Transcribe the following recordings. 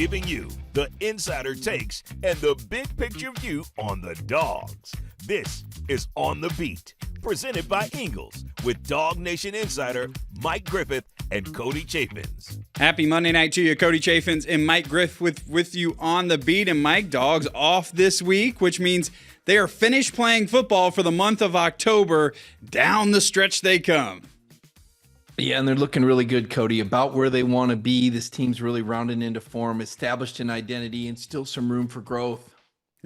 giving you the insider takes and the big picture view on the Dogs. This is On the Beat, presented by Ingles, with DawgNation insider Mike Griffith and Cody Chaffins. Happy Monday night to you, Cody Chaffins and Mike Griffith with you on the beat. And Mike, Dogs off this week, which means they are finished playing football for the month of October. Down the stretch they come. Yeah, and they're looking really good, Cody, about where they want to be. This team's really rounding into form, established an identity, and still some room for growth.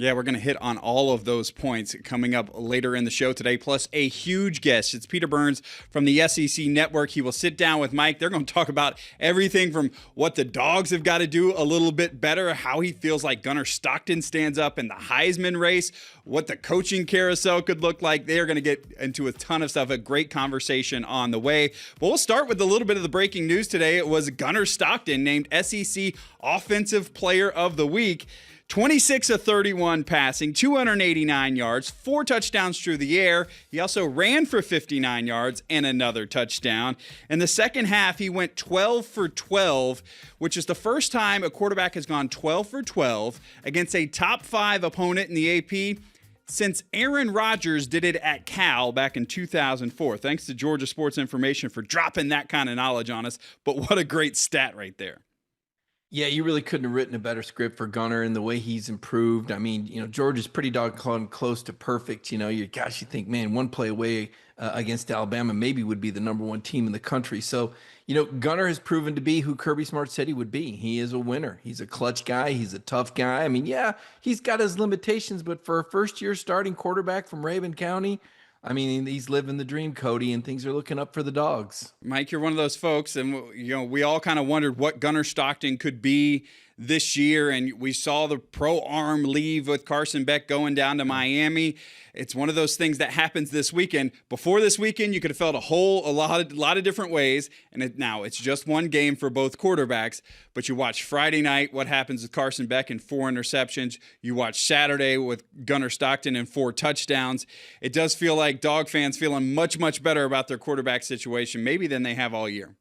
Yeah, we're going to hit on all of those points coming up later in the show today, plus a huge guest. It's Peter Burns from the SEC Network. He will sit down with Mike. They're going to talk about everything from what the Dogs have got to do a little bit better, how he feels like Gunner Stockton stands up in the Heisman race, what the coaching carousel could look like. They are going to get into a ton of stuff, a great conversation on the way. But we'll start with a little bit of the breaking news today. It was Gunner Stockton named SEC Offensive Player of the Week. 26 of 31 passing, 289 yards, 4 touchdowns through the air. He also ran for 59 yards and another touchdown. In the second half, he went 12 for 12, which is the first time a quarterback has gone 12 for 12 against a top 5 opponent in the AP since Aaron Rodgers did it at Cal back in 2004. Thanks to Georgia Sports Information for dropping that kind of knowledge on us. But what a great stat right there. Yeah, you really couldn't have written a better script for Gunner and the way he's improved. I mean, Georgia's pretty doggone close to perfect. You think, man, one play away against Alabama maybe would be the number one team in the country. So, Gunner has proven to be who Kirby Smart said he would be. He is a winner. He's a clutch guy. He's a tough guy. I mean, yeah, he's got his limitations, but for a first-year starting quarterback from Raven County, I mean, he's living the dream, Cody, and things are looking up for the Dogs. Mike, you're one of those folks, and we all kind of wondered what Gunner Stockton could be this year, and we saw the pro arm leave with Carson Beck going down to Miami. It's one of those things that happens this weekend. Before this weekend, you could have felt a lot of different ways, and now it's just one game for both quarterbacks. But you watch Friday night, what happens with Carson Beck and 4 interceptions. You watch Saturday with Gunner Stockton and 4 touchdowns. It does feel like Dog fans feeling much, much better about their quarterback situation, maybe than they have all year.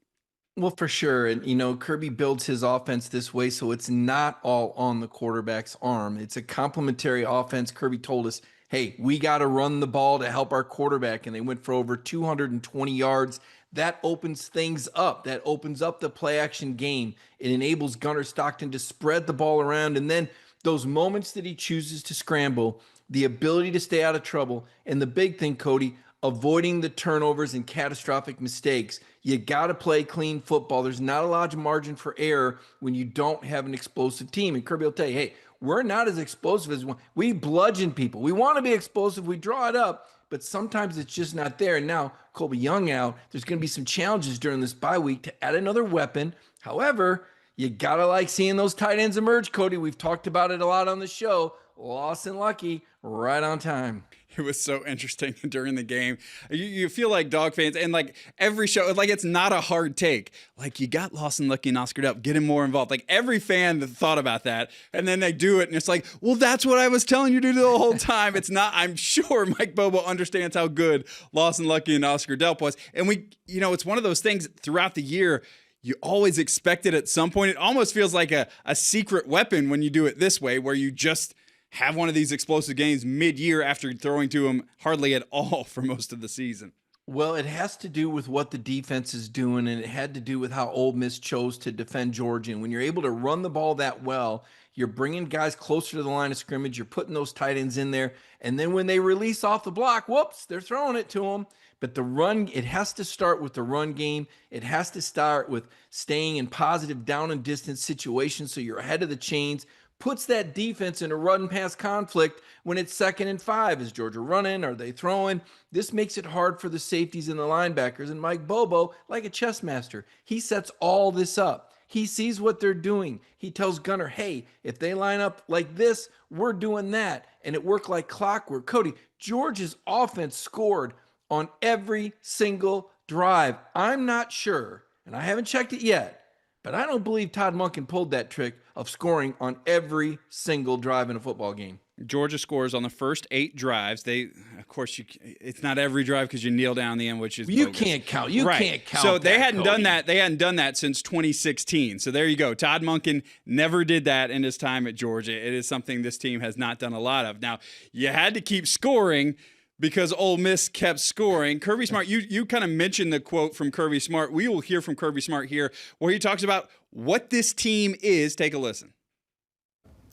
Well, for sure. And, Kirby builds his offense this way, so it's not all on the quarterback's arm. It's a complementary offense. Kirby told us, hey, we got to run the ball to help our quarterback, and they went for over 220 yards. That opens things up. That opens up the play-action game. It enables Gunner Stockton to spread the ball around, and then those moments that he chooses to scramble, the ability to stay out of trouble, and the big thing, Cody, avoiding the turnovers and catastrophic mistakes. You got to play clean football. There's not a large margin for error when you don't have an explosive team. And Kirby will tell you, hey, we're not as explosive as we bludgeon people. We want to be explosive. We draw it up, but sometimes it's just not there. And now Colby Young out. There's going to be some challenges during this bye week to add another weapon. However, you got to like seeing those tight ends emerge, Cody. We've talked about it a lot on the show. Lawson Lucky, right on time. It was so interesting during the game. You feel like Dog fans, and like every show, like it's not a hard take. Like you got Lawson Lucky and Oscar Delp, get him more involved. Like every fan that thought about that, and then they do it, and it's like, well, that's what I was telling you to do the whole time. It's not. I'm sure Mike Bobo understands how good Lawson Lucky and Oscar Delp was, and it's one of those things throughout the year. You always expect it at some point. It almost feels like a secret weapon when you do it this way, where you just have one of these explosive games mid-year after throwing to him hardly at all for most of the season. Well, it has to do with what the defense is doing, and it had to do with how Ole Miss chose to defend Georgia. And when you're able to run the ball that well, you're bringing guys closer to the line of scrimmage. You're putting those tight ends in there. And then when they release off the block, whoops, they're throwing it to them. But the run, it has to start with the run game. It has to start with staying in positive down and distance situations so you're ahead of the chains. Puts that defense in a run pass conflict when it's 2nd and 5. Is Georgia running? Are they throwing? This makes it hard for the safeties and the linebackers. And Mike Bobo, like a chess master, he sets all this up. He sees what they're doing. He tells Gunner, hey, if they line up like this, we're doing that. And it worked like clockwork. Cody, Georgia's offense scored on every single drive. I'm not sure, and I haven't checked it yet, but I don't believe Todd Monken pulled that trick of scoring on every single drive in a football game. Georgia scores on the first 8 drives. Of course, it's not every drive because you kneel down the end, which is you bogus. can't count. You right. can't count. So they hadn't Cody. done that. They hadn't done that since 2016. So there you go. Todd Monken never did that in his time at Georgia. It is something this team has not done a lot of. Now, you had to keep scoring because Ole Miss kept scoring. Kirby Smart, you kind of mentioned the quote from Kirby Smart. We will hear from Kirby Smart here where he talks about what this team is. Take a listen.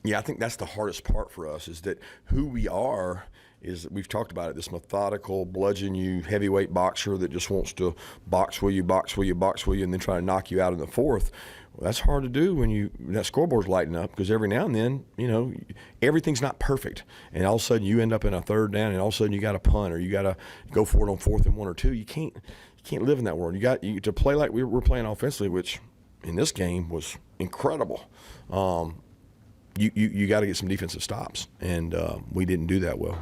Yeah, I think that's the hardest part for us is that who we are is, we've talked about it, this methodical, bludgeon you, heavyweight boxer that just wants to box with you, and then try to knock you out in the fourth. Well, that's hard to do when that scoreboard's lighting up, because every now and then, everything's not perfect. And all of a sudden you end up in a third down, and all of a sudden you got a punt, or you got to go for it on 4th and 1 or 2. You can't live in that world. You to play like we're playing offensively, which in this game was incredible. You got to get some defensive stops, and we didn't do that well.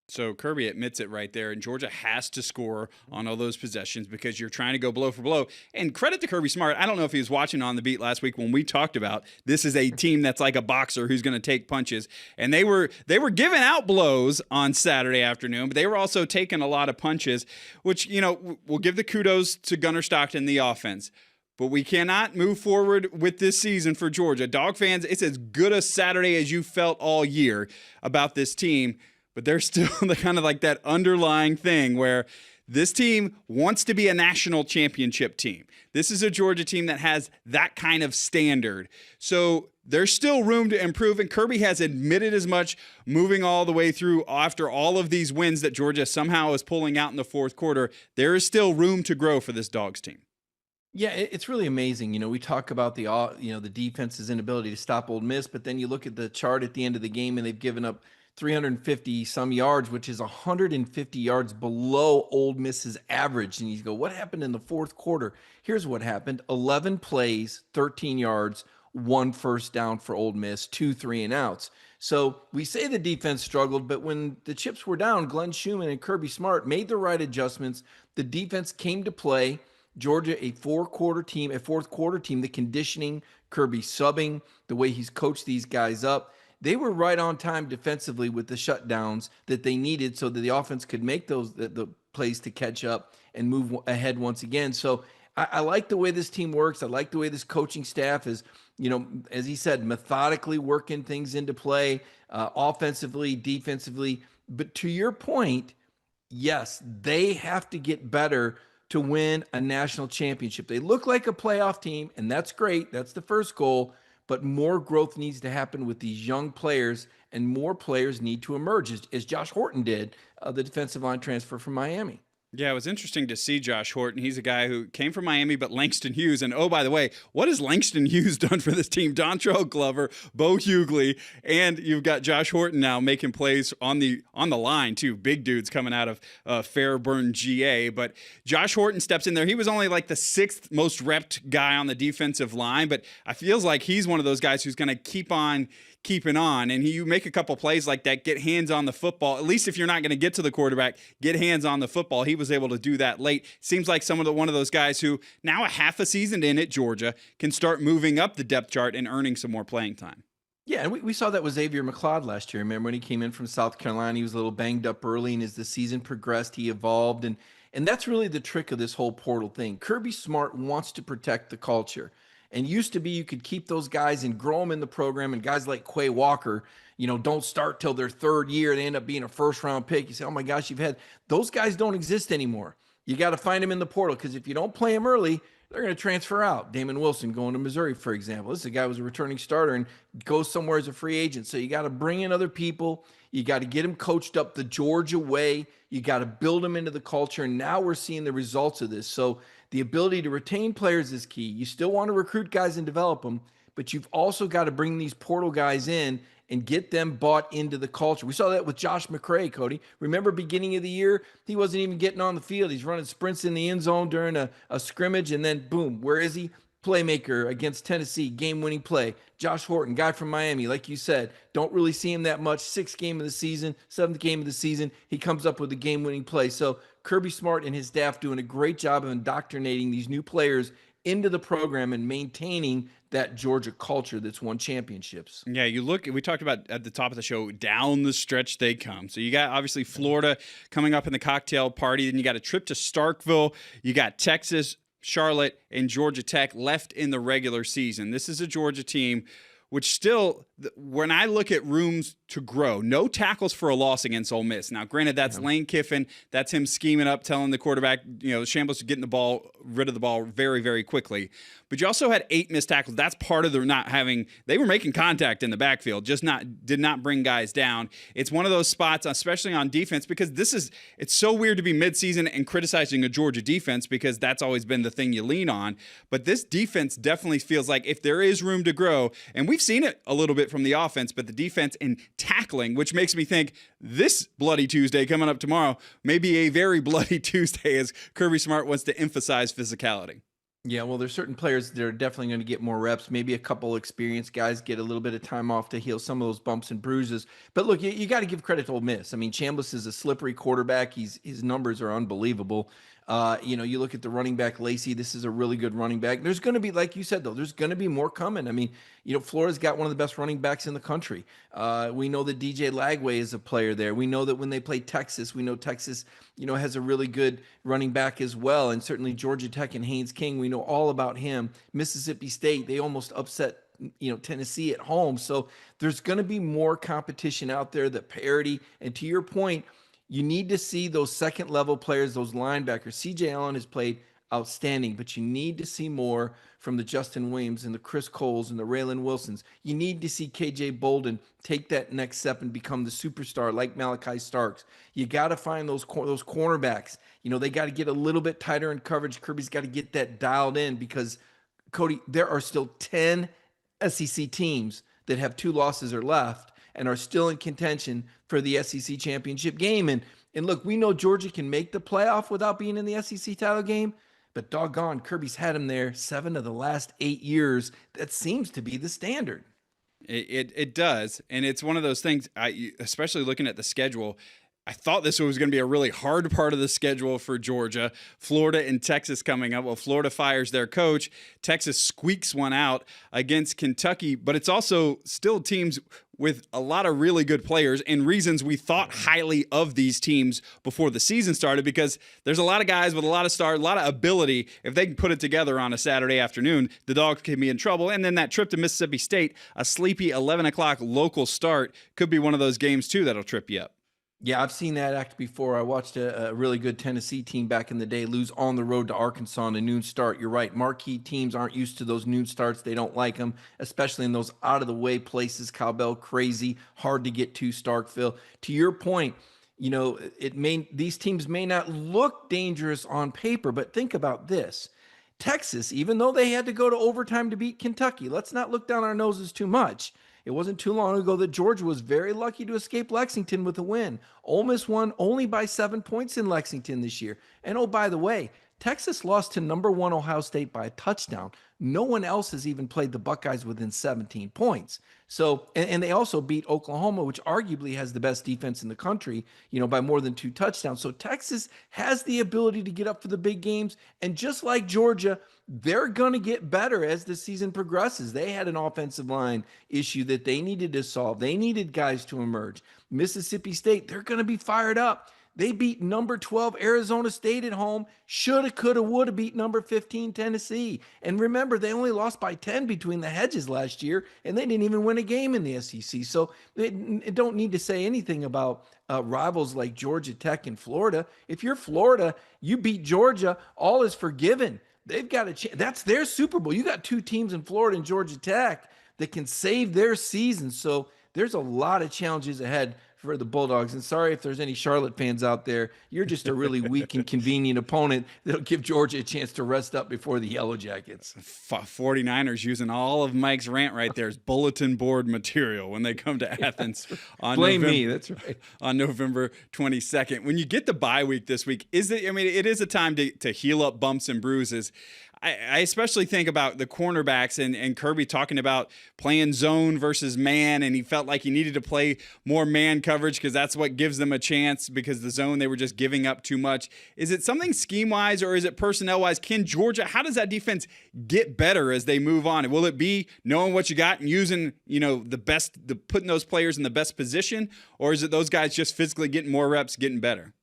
So Kirby admits it right there, and Georgia has to score on all those possessions because you're trying to go blow for blow. And credit to Kirby Smart. I don't know if he was watching on the beat last week when we talked about this is a team that's like a boxer who's going to take punches. And they were giving out blows on Saturday afternoon, but they were also taking a lot of punches, which, we'll give the kudos to Gunner Stockton, the offense. But we cannot move forward with this season for Georgia. Dog fans, it's as good a Saturday as you felt all year about this team. But there's still kind of like that underlying thing where this team wants to be a national championship team. This is a Georgia team that has that kind of standard. So there's still room to improve, and Kirby has admitted as much moving all the way through after all of these wins that Georgia somehow is pulling out in the fourth quarter. There is still room to grow for this Dogs team. Yeah, it's really amazing. We talk about the defense's inability to stop Ole Miss, but then you look at the chart at the end of the game, and they've given up 350 some yards, which is 150 yards below Ole Miss's average. And you go, what happened in the fourth quarter? Here's what happened. 11 plays, 13 yards, 1 first down for Ole Miss, 2 3-and-outs. So we say the defense struggled, but when the chips were down, Glenn Schumann and Kirby Smart made the right adjustments. The defense came to play. Georgia, a fourth quarter team, the conditioning, Kirby subbing, the way he's coached these guys up. They were right on time defensively with the shutdowns that they needed so that the offense could make the plays to catch up and move ahead once again. So I like the way this team works. I like the way this coaching staff is, as he said, methodically working things into play, offensively, defensively. But to your point, yes, they have to get better to win a national championship. They look like a playoff team, and that's great. That's the first goal. But more growth needs to happen with these young players, and more players need to emerge, as Josh Horton did, the defensive line transfer from Miami. Yeah, it was interesting to see Josh Horton. He's a guy who came from Miami, but Langston Hughes. And, oh, by the way, what has Langston Hughes done for this team? Dontrell Glover, Bo Hughley, and you've got Josh Horton now making plays on the line, too. Big dudes coming out of Fairburn, GA. But Josh Horton steps in there. He was only like the 6th most repped guy on the defensive line, but I feels like he's one of those guys who's going to keep on keeping on, and you make a couple plays like that, get hands on the football. At least if you're not going to get to the quarterback, get hands on the football. He was able to do that late. Seems like one of those guys who now a half a season in at Georgia can start moving up the depth chart and earning some more playing time. Yeah, and we saw that with Xavier McLeod last year. Remember when he came in from South Carolina, he was a little banged up early, and as the season progressed, he evolved. And that's really the trick of this whole portal thing. Kirby Smart wants to protect the culture. And used to be you could keep those guys and grow them in the program, and guys like Quay Walker, don't start till their 3rd year. They end up being a first-round pick. You say, oh, my gosh, those guys don't exist anymore. You got to find them in the portal, because if you don't play them early, they're going to transfer out. Damon Wilson going to Missouri, for example. This is a guy who was a returning starter and goes somewhere as a free agent. So you got to bring in other people. You got to get them coached up the Georgia way. You got to build them into the culture. And now we're seeing the results of this. So the ability to retain players is key. You still want to recruit guys and develop them, but you've also got to bring these portal guys in and get them bought into the culture. We saw that with Josh McCray, Cody. Remember beginning of the year, he wasn't even getting on the field. He's running sprints in the end zone during a scrimmage, and then boom, where is he? Playmaker against Tennessee, game-winning play. Josh Horton, guy from Miami, like you said, don't really see him that much. 6th game of the season, 7th game of the season, he comes up with a game-winning play. So Kirby Smart and his staff doing a great job of indoctrinating these new players into the program and maintaining that Georgia culture that's won championships. Yeah, we talked about at the top of the show, down the stretch they come. So you got obviously Florida coming up in the cocktail party. Then you got a trip to Starkville. You got Texas, Charlotte, and Georgia Tech left in the regular season. This is a Georgia team which still, when I look at rooms to grow, no tackles for a loss against Ole Miss. Now, granted, that's Lane Kiffin. That's him scheming up, telling the quarterback, Shambles getting rid of the ball very, very quickly. But you also had 8 missed tackles. That's part of their not having – they were making contact in the backfield, just did not bring guys down. It's one of those spots, especially on defense, because it's so weird to be midseason and criticizing a Georgia defense because that's always been the thing you lean on. But this defense definitely feels like if there is room to grow, and we've seen it a little bit from the offense, but the defense and tackling, which makes me think this Bloody Tuesday coming up tomorrow may be a very bloody Tuesday as Kirby Smart wants to emphasize physicality. Yeah, well, there's certain players that are definitely going to get more reps. Maybe a couple experienced guys get a little bit of time off to heal some of those bumps and bruises. But look, you got to give credit to Ole Miss. I mean, Chambliss is a slippery quarterback. His numbers are unbelievable. You look at the running back, Lacey. This is a really good running back. There's going to be, like you said, though, there's going to be more coming. I mean, Florida's got one of the best running backs in the country. We know that DJ Lagway is a player there. We know that when they play Texas, we know Texas, has a really good running back as well. And certainly Georgia Tech and Haynes King, we know all about him. Mississippi State, they almost upset Tennessee at home. So there's going to be more competition out there, the parity. And to your point, you need to see those second level players, those linebackers. CJ Allen has played outstanding, but you need to see more from the Justin Williams and the Chris Coles and the Raylan Wilsons. You need to see KJ Bolden take that next step and become the superstar like Malachi Starks. You got to find those cornerbacks. They got to get a little bit tighter in coverage. Kirby's got to get that dialed in because, Cody, there are still 10 SEC teams that have 2 losses or left and are still in contention for the SEC championship game. And look, we know Georgia can make the playoff without being in the SEC title game, but doggone, Kirby's had him there 7 of the last 8 years. That seems to be the standard. It does, and it's one of those things, especially looking at the schedule, I thought this was going to be a really hard part of the schedule for Georgia. Florida and Texas coming up. Well, Florida fires their coach. Texas squeaks one out against Kentucky, but it's also still teams with a lot of really good players and reasons we thought highly of these teams before the season started because there's a lot of guys with a lot of stars, a lot of ability. If they can put it together on a Saturday afternoon, the Dogs can be in trouble. And then that trip to Mississippi State, a sleepy 11 o'clock local start, could be one of those games too that'll trip you up. Yeah, I've seen that act before. I watched a really good Tennessee team back in the day lose on the road to Arkansas on a noon start. You're right. Marquee teams aren't used to those noon starts. They don't like them, especially in those out-of-the-way places. Cowbell, crazy, hard to get to Starkville. To your point, these teams may not look dangerous on paper, but think about this. Texas, even though they had to go to overtime to beat Kentucky, let's not look down our noses too much. It wasn't too long ago that Georgia was very lucky to escape Lexington with a win. Ole Miss won only by 7 points in Lexington this year. And oh, by the way, Texas lost to number 1 Ohio State by a touchdown. No one else has even played the Buckeyes within 17 points. So, and they also beat Oklahoma, which arguably has the best defense in the country, by more than 2 touchdowns. So Texas has the ability to get up for the big games. And just like Georgia, they're going to get better as the season progresses. They had an offensive line issue that they needed to solve. They needed guys to emerge. Mississippi State, they're going to be fired up. They beat number 12 Arizona State at home. Shoulda, coulda, woulda beat number 15 Tennessee. And remember, they only lost by 10 between the hedges last year, and they didn't even win a game in the SEC. So they don't need to say anything about rivals like Georgia Tech and Florida. If you're Florida, you beat Georgia, all is forgiven. They've got a chance. That's their Super Bowl. You got 2 teams in Florida and Georgia Tech that can save their season. So there's a lot of challenges ahead for the Bulldogs. And sorry if there's any Charlotte fans out there. You're just a really weak and convenient opponent that'll give Georgia a chance to rest up before the Yellow Jackets. 49ers using all of Mike's rant right there as bulletin board material when they come to Athens on That's right. On November 22nd. When you get the bye week this week, it is a time to heal up bumps and bruises. I especially think about the cornerbacks and Kirby talking about playing zone versus man, and he felt like he needed to play more man coverage because that's what gives them a chance, because the zone they were just giving up too much. Is it something scheme-wise or is it personnel-wise? Can Georgia, how does that defense get better as they move on? Will it be knowing what you got and using, putting those players in the best position, or is it those guys just physically getting more reps, getting better?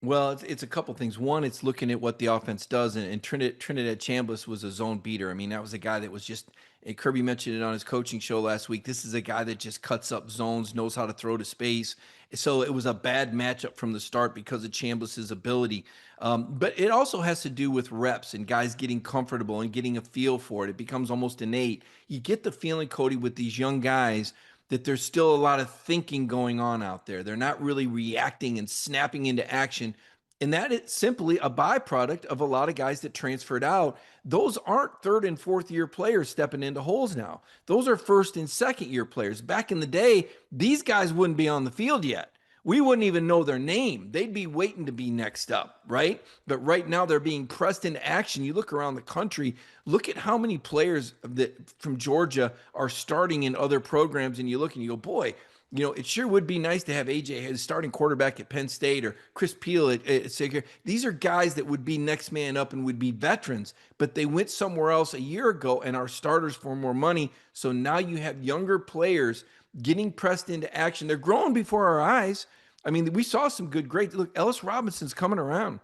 Well, it's a couple things. One, it's looking at what the offense does, and Trinidad Chambliss was a zone beater. I mean, that was a guy that was just, and Kirby mentioned it on his coaching show last week. This is a guy that just cuts up zones, knows how to throw to space. So it was a bad matchup from the start because of Chambliss's ability. But it also has to do with reps and guys getting comfortable and getting a feel for it. It becomes almost innate. You get the feeling, Cody, with these young guys that there's still a lot of thinking going on out there. They're not really reacting and snapping into action. And that is simply a byproduct of a lot of guys that transferred out. Those aren't third and fourth year players stepping into holes now. Those are first and second year players. Back in the day, these guys wouldn't be on the field yet. We wouldn't even know their name. They'd be waiting to be next up, right? But right now they're being pressed into action. You look around the country, look at how many players that from Georgia are starting in other programs, and you look and you go, boy, it sure would be nice to have AJ as starting quarterback at Penn State, or Chris Peel at Sager. These are guys that would be next man up and would be veterans, but they went somewhere else a year ago and are starters for more money. So now you have younger players getting pressed into action. They're growing before our eyes. I mean, we saw some good, great. Look, Ellis Robinson's coming around.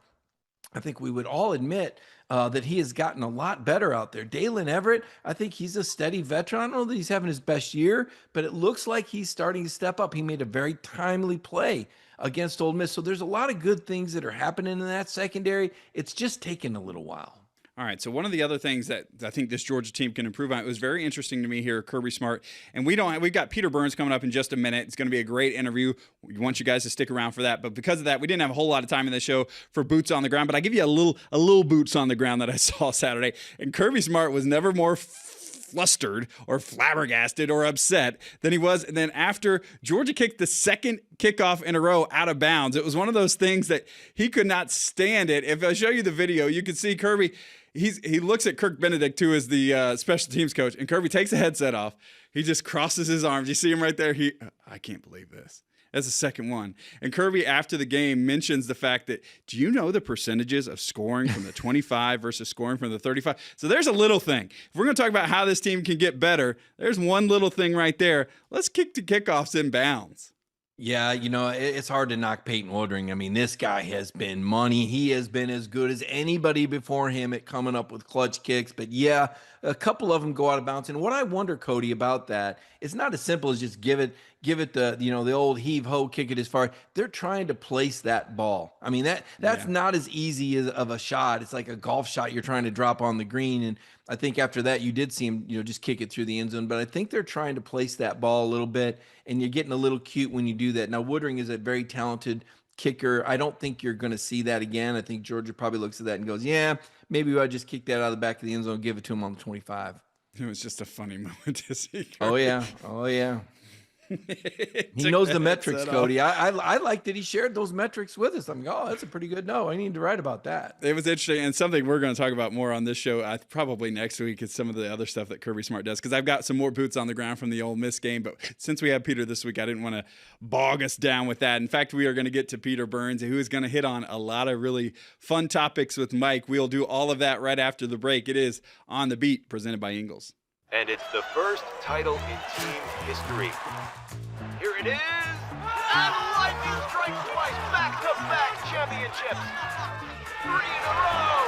I think we would all admit that he has gotten a lot better out there. Dalen Everett, I think he's a steady veteran. I don't know that he's having his best year, but it looks like he's starting to step up. He made a very timely play against Ole Miss. So there's a lot of good things that are happening in that secondary. It's just taking a little while. All right, so one of the other things that I think this Georgia team can improve on, it was very interesting to me here, Kirby Smart, and we've got Peter Burns coming up in just a minute. It's going to be a great interview. We want you guys to stick around for that, but because of that, we didn't have a whole lot of time in the show for boots on the ground, but I give you a little boots on the ground that I saw Saturday, and Kirby Smart was never more flustered or flabbergasted or upset than he was. And then after Georgia kicked the second kickoff in a row out of bounds, it was one of those things that he could not stand it. If I show you the video, you can see Kirby. He looks at Kirk Benedict, who is the special teams coach, and Kirby takes the headset off. He just crosses his arms. You see him right there? I can't believe this. That's the second one. And Kirby, after the game, mentions the fact that, do you know the percentages of scoring from the 25 versus scoring from the 35? So there's a little thing. If we're going to talk about how this team can get better, there's one little thing right there. Let's kick the kickoffs in bounds. Yeah, it's hard to knock Peyton Woodring. I mean, this guy has been money. He has been as good as anybody before him at coming up with clutch kicks. But yeah, a couple of them go out of bounds. And what I wonder, Cody, about that, it's not as simple as just give it the old heave ho, kick it as far. They're trying to place that ball. I mean, that's not as easy of a shot. It's like a golf shot you're trying to drop on the green. And I think after that, you did see him, just kick it through the end zone. But I think they're trying to place that ball a little bit, and you're getting a little cute when you do that. Now, Woodring is a very talented kicker. I don't think you're going to see that again. I think Georgia probably looks at that and goes, yeah, maybe I'll just kick that out of the back of the end zone, give it to him on the 25. It was just a funny moment to see. Oh, yeah. He knows the metrics, Cody. I like that he shared those metrics with us. I'm like, oh, that's a pretty good no. I need to write about that. It was interesting, and something we're going to talk about more on this show probably next week is some of the other stuff that Kirby Smart does, because I've got some more boots on the ground from the Ole Miss game, but since we have Peter this week, I didn't want to bog us down with that. In fact, we are going to get to Peter Burns, who is going to hit on a lot of really fun topics with Mike. We'll do all of that right after the break. It is On the Beat, presented by Ingles. And it's the first title in team history. Here it is, and lightning strikes twice, back-to-back championships. 3 in a row.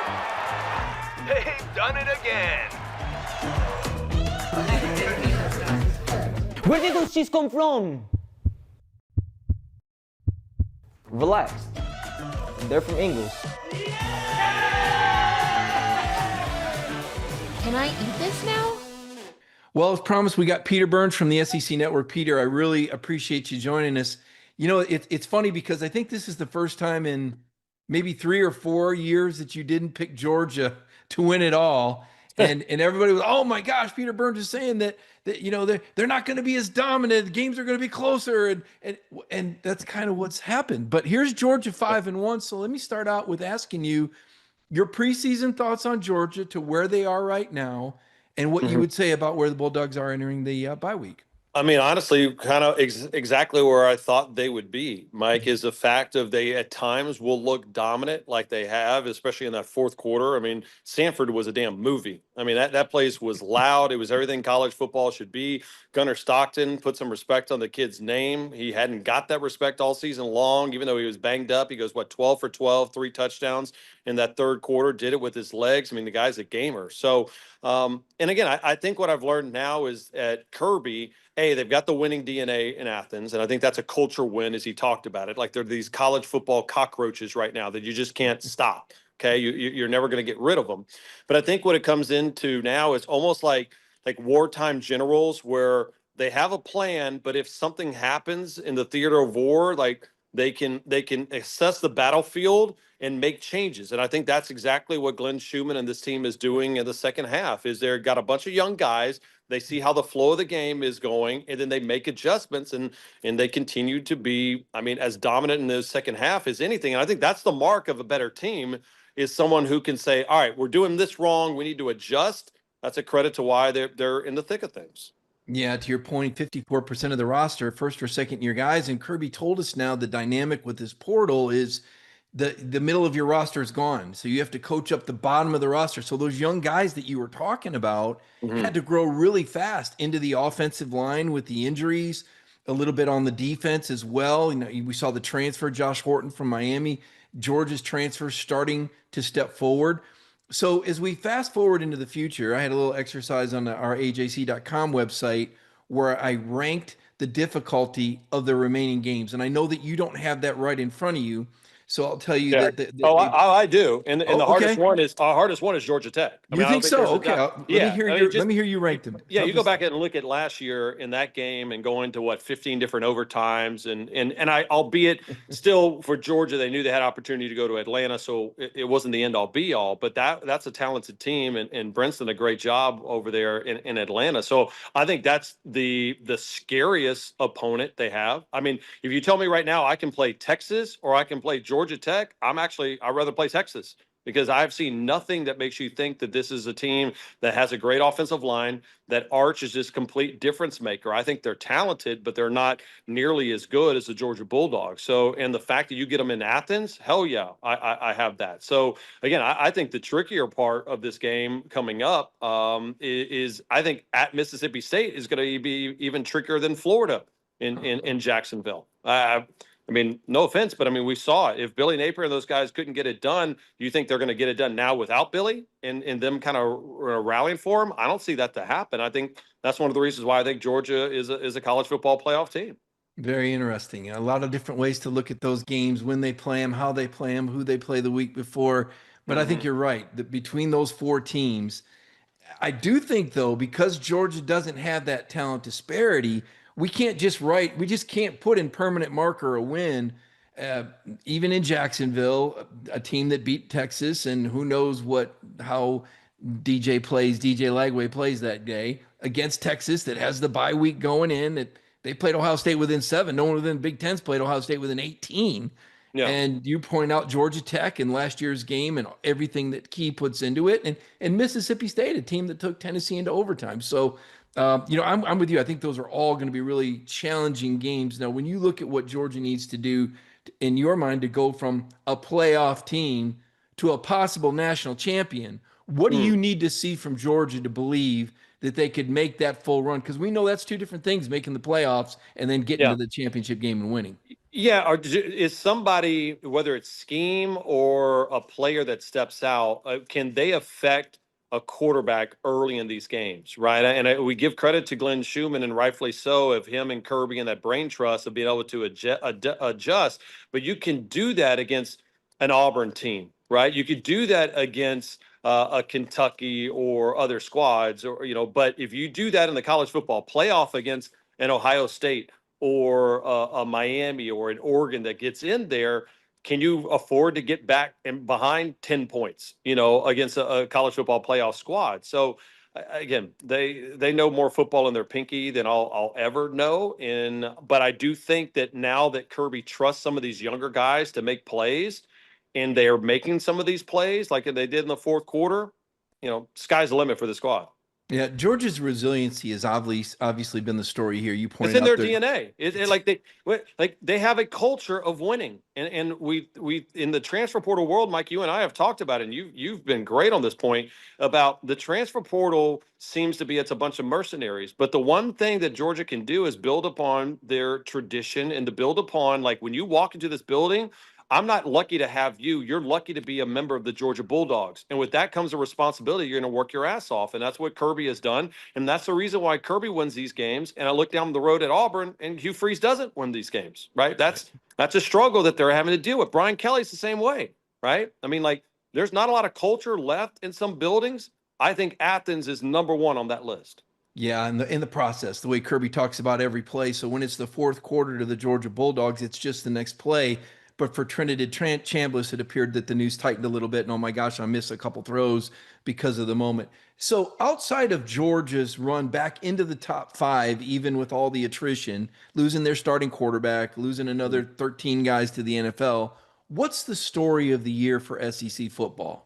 They've done it again. Where did those cheese come from? Relax. They're from Ingles. Can I eat this now? Well, as promised, we got Peter Burns from the SEC Network. Peter, I really appreciate you joining us. It's funny because I think this is the first time in maybe 3 or 4 years that you didn't pick Georgia to win it all. And everybody was, oh my gosh, Peter Burns is saying that they're not going to be as dominant. The games are going to be closer. And that's kind of what's happened. But here's Georgia 5-1. So let me start out with asking you, Your preseason thoughts on Georgia to where they are right now, and what you would say about where the Bulldogs are entering the bye week. I mean, honestly, kind of exactly where I thought they would be, Mike, is the fact of they at times will look dominant like they have, especially in that fourth quarter. I mean, Sanford was a damn movie. I mean, that place was loud. It was everything college football should be. Gunner Stockton put some respect on the kid's name. He hadn't got that respect all season long, even though he was banged up. He goes, 12 for 12, 3 touchdowns in that third quarter, did it with his legs. I mean, the guy's a gamer. So, and again, I think what I've learned now is at Kirby, hey, they've got the winning DNA in Athens, and I think that's a culture win, as he talked about it. Like they're these college football cockroaches right now that you just can't stop. Okay, you're never going to get rid of them. But I think what it comes into now is almost like wartime generals, where they have a plan, but if something happens in the theater of war, like they can assess the battlefield and make changes. And I think that's exactly what Glenn Schumann and this team is doing in the second half. Is they've got a bunch of young guys. They see how the flow of the game is going, and then they make adjustments, and they continue to be, I mean, as dominant in the second half as anything. And I think that's the mark of a better team, is someone who can say, all right, we're doing this wrong, we need to adjust. That's a credit to why they're in the thick of things. Yeah, to your point, 54% of the roster, first or second year guys. And Kirby told us now the dynamic with this portal is the middle of your roster is gone. So you have to coach up the bottom of the roster. So those young guys that you were talking about had to grow really fast into the offensive line with the injuries, a little bit on the defense as well. You know, we saw the transfer, Josh Horton from Miami, Georgia's transfer starting to step forward. So as we fast forward into the future, I had a little exercise on our ajc.com website where I ranked the difficulty of the remaining games. And I know that you don't have that right in front of you. So I'll tell you that. I do. And the hardest okay. one is our hardest one is Georgia Tech. You think so? Okay. Let me hear you rank them. Yeah, you go back and look at last year in that game and go into 15 different overtimes, and albeit still for Georgia, they knew they had opportunity to go to Atlanta, so it wasn't the end all be all. But that's a talented team, and Brent's done a great job over there in Atlanta. So I think that's the scariest opponent they have. I mean, if you tell me right now I can play Texas or I can play Georgia Tech, I'd rather play Texas, because I've seen nothing that makes you think that this is a team that has a great offensive line, that Arch is this complete difference maker. I think they're talented, but they're not nearly as good as the Georgia Bulldogs. So, and the fact that you get them in Athens, hell yeah, I have that. So again, I think the trickier part of this game coming up is I think at Mississippi State is going to be even trickier than Florida in Jacksonville. I mean, no offense, but I mean, we saw it. If Billy Napier and those guys couldn't get it done, do you think they're going to get it done now without Billy and them kind of rallying for him? I don't see that to happen. I think that's one of the reasons why I think Georgia is a college football playoff team. Very interesting. A lot of different ways to look at those games, when they play them, how they play them, who they play the week before. But I think you're right that between those four teams, I do think, though, because Georgia doesn't have that talent disparity, we just can't put in permanent marker a win, even in Jacksonville, a team that beat Texas, and who knows how DJ Lagway plays that day against Texas, that has the bye week going in, that they played Ohio State within 7. No one within Big Ten's played Ohio State within 18. Yeah. And you point out Georgia Tech in last year's game and everything that Key puts into it, and Mississippi State, a team that took Tennessee into overtime. So, I'm with you. I think those are all going to be really challenging games. Now, when you look at what Georgia needs to do in your mind to go from a playoff team to a possible national champion, what do you need to see from Georgia to believe that they could make that full run? Because we know that's two different things, making the playoffs and then getting to the championship game and winning. Yeah, or is somebody, whether it's scheme or a player that steps out, can they affect a quarterback early in these games, right? And we give credit to Glenn Schumann, and rightfully so, of him and Kirby and that brain trust of being able to adjust. But you can do that against an Auburn team, right? You could do that against a Kentucky or other squads, or But if you do that in the college football playoff against an Ohio State or a Miami or an Oregon that gets in there, can you afford to get back and behind 10 points, against a college football playoff squad? So again, they know more football in their pinky than I'll ever know. But I do think that now that Kirby trusts some of these younger guys to make plays, and they are making some of these plays like they did in the fourth quarter, sky's the limit for the squad. Yeah, Georgia's resiliency has obviously been the story here. You It's pointed in out their DNA. They have a culture of winning, and we in the transfer portal world, Mike, you and I have talked about it, and you've been great on this point about the transfer portal. Seems to be it's a bunch of mercenaries, but the one thing that Georgia can do is build upon their tradition and to build upon, like, when you walk into this building. I'm not lucky to have you. You're lucky to be a member of the Georgia Bulldogs. And with that comes a responsibility. You're going to work your ass off. And that's what Kirby has done. And that's the reason why Kirby wins these games. And I look down the road at Auburn, and Hugh Freeze doesn't win these games, right? That's a struggle that they're having to deal with. Brian Kelly's the same way, right? I mean, like, there's not a lot of culture left in some buildings. I think Athens is number one on that list. Yeah, in the process, the way Kirby talks about every play. So when it's the fourth quarter to the Georgia Bulldogs, it's just the next play. But for Trinidad Chambliss, it appeared that the news tightened a little bit. And oh my gosh, I missed a couple throws because of the moment. So outside of Georgia's run back into the top 5, even with all the attrition, losing their starting quarterback, losing another 13 guys to the NFL, what's the story of the year for SEC football?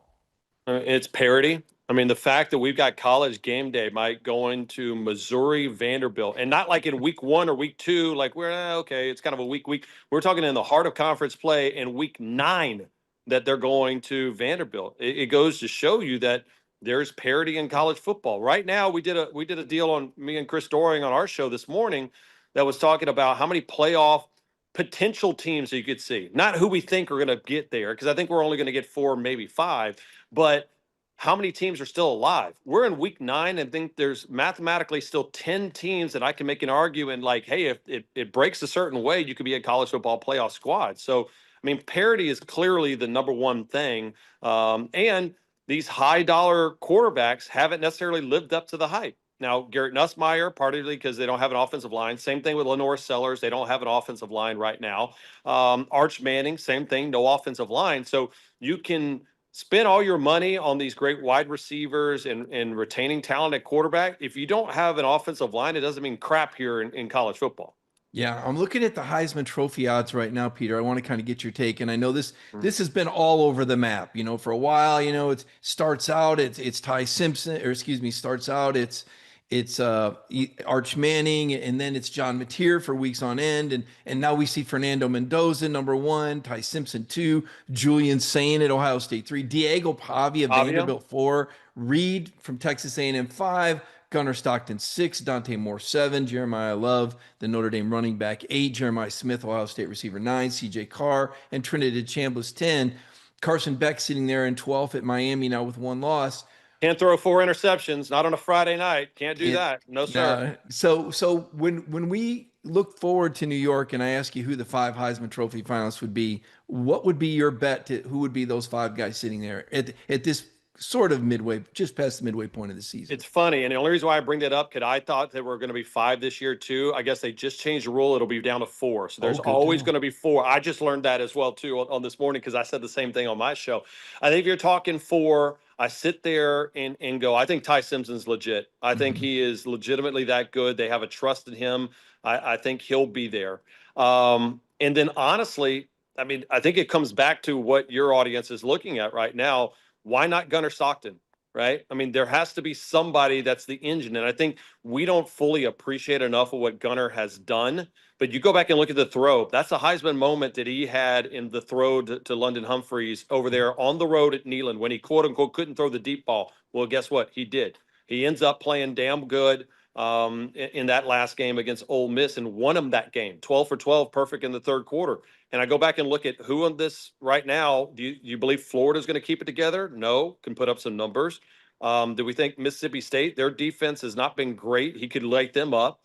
It's parity. I mean, the fact that we've got College game day, Mike, going to Missouri, Vanderbilt, and not like in week 1 or week 2, like we're okay, it's kind of a week. We're talking in the heart of conference play in week 9 that they're going to Vanderbilt. It goes to show you that there's parity in college football. Right now, we did a deal on me and Chris Doring on our show this morning that was talking about how many playoff potential teams that you could see, not who we think are going to get there, because I think we're only going to get 4, maybe 5, but how many teams are still alive? We're in week 9 and think there's mathematically still 10 teams that I can make an argument like, hey, if it breaks a certain way, you could be a college football playoff squad. So, I mean, parity is clearly the number one thing. And these high dollar quarterbacks haven't necessarily lived up to the hype. Now, Garrett Nussmeier, partly because they don't have an offensive line. Same thing with Lenore Sellers. They don't have an offensive line right now. Arch Manning, same thing, no offensive line. So you can spend all your money on these great wide receivers and retaining talent at quarterback. If you don't have an offensive line, it doesn't mean crap here in college football. Yeah, I'm looking at the Heisman Trophy odds right now, Peter. I want to kind of get your take, and I know this has been all over the map. For a while, it starts out it's Ty Simpson, or excuse me, starts out it's Arch Manning, and then it's John Mateer for weeks on end, and now we see Fernando Mendoza number 1, Ty Simpson 2, Julian Sain at Ohio State 3, Diego Pavia Vanderbilt 4, Reed from Texas A&M 5. Gunner Stockton 6, Dante Moore 7, Jeremiah Love, the Notre Dame running back 8, Jeremiah Smith, Ohio State receiver 9, CJ Carr, and Trinidad Chambliss 10. Carson Beck sitting there in 12th at Miami now with 1 loss. Can't throw 4 interceptions, not on a Friday night. Can't do that. No, sir. So when we look forward to New York and I ask you who the 5 Heisman Trophy finalists would be, what would be your bet to who would be those 5 guys sitting there at this sort of midway, just past the midway point of the season? It's funny, and the only reason why I bring that up, because I thought there were going to be 5 this year too. I guess they just changed the rule; it'll be down to 4. So there's always going to be 4. I just learned that as well too on this morning because I said the same thing on my show. I think if you're talking 4, I sit there and go, I think Ty Simpson's legit. I think he is legitimately that good. They have a trust in him. I think he'll be there. And then honestly, I mean, I think it comes back to what your audience is looking at right now. Why not Gunner Stockton, right? I mean, there has to be somebody that's the engine. And I think we don't fully appreciate enough of what Gunner has done. But you go back and look at the throw. That's a Heisman moment that he had in the throw to London Humphreys over there on the road at Neyland when he, quote unquote, couldn't throw the deep ball. Well, guess what? He did. He ends up playing damn good in that last game against Ole Miss and won him that game. 12 for 12, perfect in the third quarter. And I go back and look at who on this right now. Do you believe Florida's going to keep it together? No, can put up some numbers. Do we think Mississippi State, their defense has not been great? He could light them up.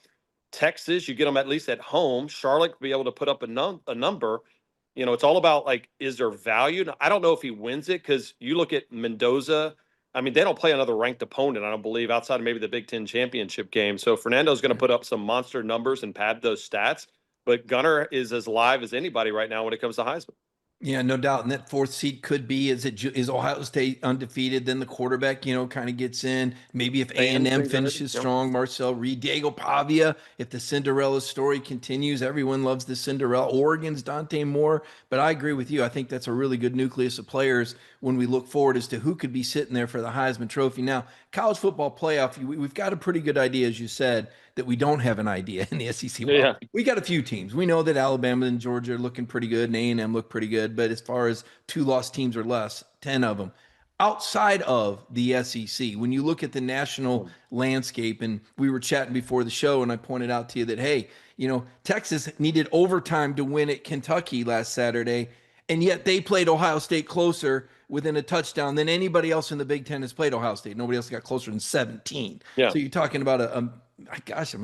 Texas, you get them at least at home. Charlotte could be able to put up a number. It's all about, like, is there value? Now, I don't know if he wins it because you look at Mendoza. I mean, they don't play another ranked opponent, I don't believe, outside of maybe the Big Ten championship game. So Fernando's going to put up some monster numbers and pad those stats. But Gunner is as live as anybody right now when it comes to Heisman. Yeah, no doubt. And that fourth seed could be, is Ohio State undefeated? Then the quarterback, kind of gets in. Maybe if Fans A&M been good. finishes Yep. strong, Marcel Reed, Diego Pavia, if the Cinderella story continues, everyone loves the Cinderella. Oregon's Dante Moore. But I agree with you. I think that's a really good nucleus of players when we look forward as to who could be sitting there for the Heisman Trophy. Now, college football playoff, we've got a pretty good idea, as you said, that we don't have an idea in the SEC. Well, Yeah. we got a few teams. We know that Alabama and Georgia are looking pretty good, and A&M look pretty good. But as far as 2 lost teams or less, 10 of them outside of the SEC, when you look at the national landscape, and we were chatting before the show, and I pointed out to you that, hey, Texas needed overtime to win at Kentucky last Saturday, and yet they played Ohio State closer within a touchdown than anybody else in the Big Ten has played Ohio State. Nobody else got closer than 17. Yeah. So you're talking about am I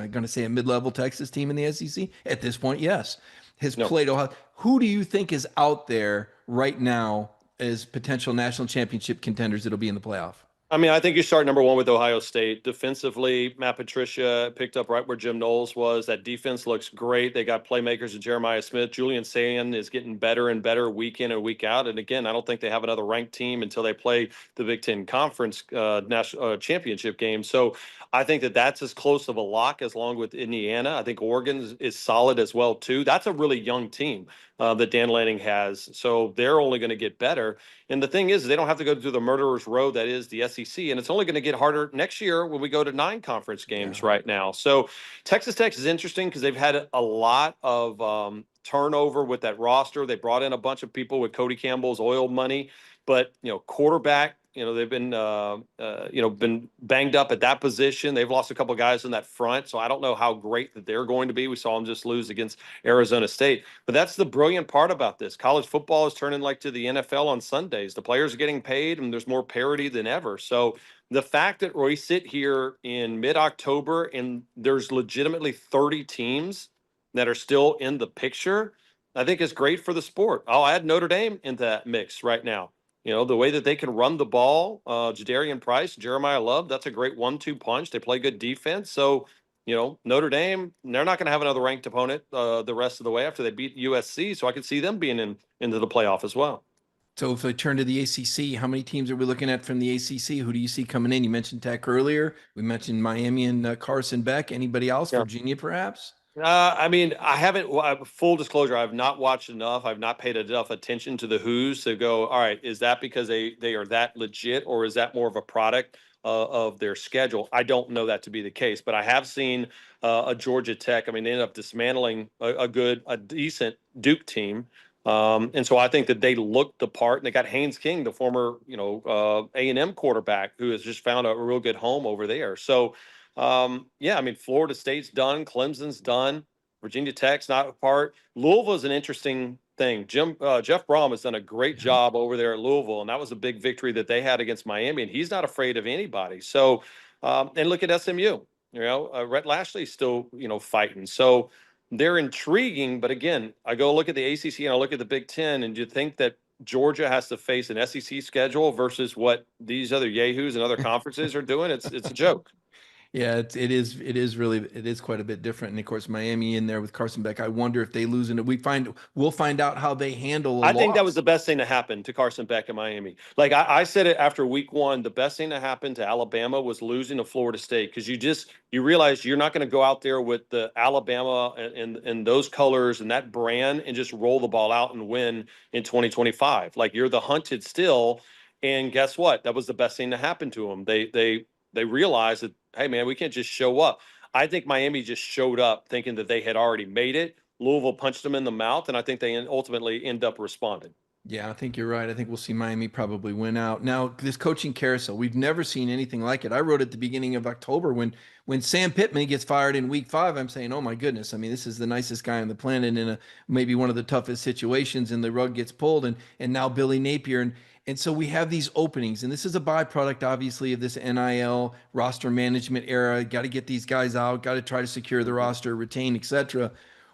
going to say a mid-level Texas team in the SEC? At this point, yes. Has played Ohio. Who do you think is out there right now as potential national championship contenders that'll be in the playoff? I mean, I think you start number one with Ohio State. Defensively, Matt Patricia picked up right where Jim Knowles was. That defense looks great. They got playmakers in Jeremiah Smith. Julian Sayin is getting better and better week in and week out. And again, I don't think they have another ranked team until they play the Big Ten Conference national championship game. So I think that that's as close of a lock as long with Indiana. I think Oregon is solid as well, too. That's a really young team that Dan Lanning has. So they're only going to get better. And the thing is, they don't have to go through the murderer's row that is the SEC. And it's only going to get harder next year when we go to 9 conference games right now. So Texas Tech is interesting because they've had a lot of turnover with that roster. They brought in a bunch of people with Cody Campbell's oil money. But, quarterback, they've been, been banged up at that position. They've lost a couple of guys in that front. So I don't know how great that they're going to be. We saw them just lose against Arizona State. But that's the brilliant part about this. College football is turning like to the NFL on Sundays. The players are getting paid and there's more parity than ever. So the fact that we sit here in mid-October and there's legitimately 30 teams that are still in the picture, I think is great for the sport. I'll add Notre Dame into that mix right now. The way that they can run the ball, Jadarian Price, Jeremiah Love, that's a great 1-2 punch. They play good defense. So, Notre Dame, they're not going to have another ranked opponent the rest of the way after they beat USC. So I could see them being into the playoff as well. So if I turn to the ACC, how many teams are we looking at from the ACC? Who do you see coming in? You mentioned Tech earlier. We mentioned Miami and Carson Beck. Anybody else? Yeah. Virginia, perhaps? I mean, I haven't, full disclosure, I've not watched enough. I've not paid enough attention to the who's to go, all right, is that because they are that legit, or is that more of a product of their schedule? I don't know that to be the case, but I have seen a Georgia Tech. I mean, they ended up dismantling a decent Duke team. And so I think that they looked the part, and they got Haynes King, the former, A&M quarterback, who has just found a real good home over there. So, I mean, Florida State's done, Clemson's done, Virginia Tech's not a part. Louisville is an interesting thing. Jeff Brom has done a great job over there at Louisville, and that was a big victory that they had against Miami, and he's not afraid of anybody. So, and look at SMU, Rhett Lashley's still, fighting. So they're intriguing, but again, I go look at the ACC and I look at the Big Ten, and you think that Georgia has to face an SEC schedule versus what these other yahoos and other conferences are doing. It's a joke. Yeah, it is quite a bit different. And of course, Miami in there with Carson Beck. I wonder if they lose in it. We'll find out how they handle I think that was the best thing to happen to Carson Beck in Miami. Like I said it after week 1, the best thing that happened to Alabama was losing to Florida State, because you realize you're not going to go out there with the Alabama and those colors and that brand and just roll the ball out and win in 2025. Like, you're the hunted still. And guess what? That was the best thing to happen to them. They realized that, hey, man, we can't just show up. I think Miami just showed up thinking that they had already made it. Louisville punched them in the mouth, and I think they ultimately end up responding. Yeah, I think you're right. I think we'll see Miami probably win out. Now, this coaching carousel, we've never seen anything like it. I wrote at the beginning of October when Sam Pittman gets fired in week 5, I'm saying, oh my goodness. I mean, this is the nicest guy on the planet in maybe one of the toughest situations, and the rug gets pulled, and now Billy Napier. And so we have these openings, and this is a byproduct, obviously, of this NIL roster management era. Got to get these guys out, got to try to secure the roster, retain, etc.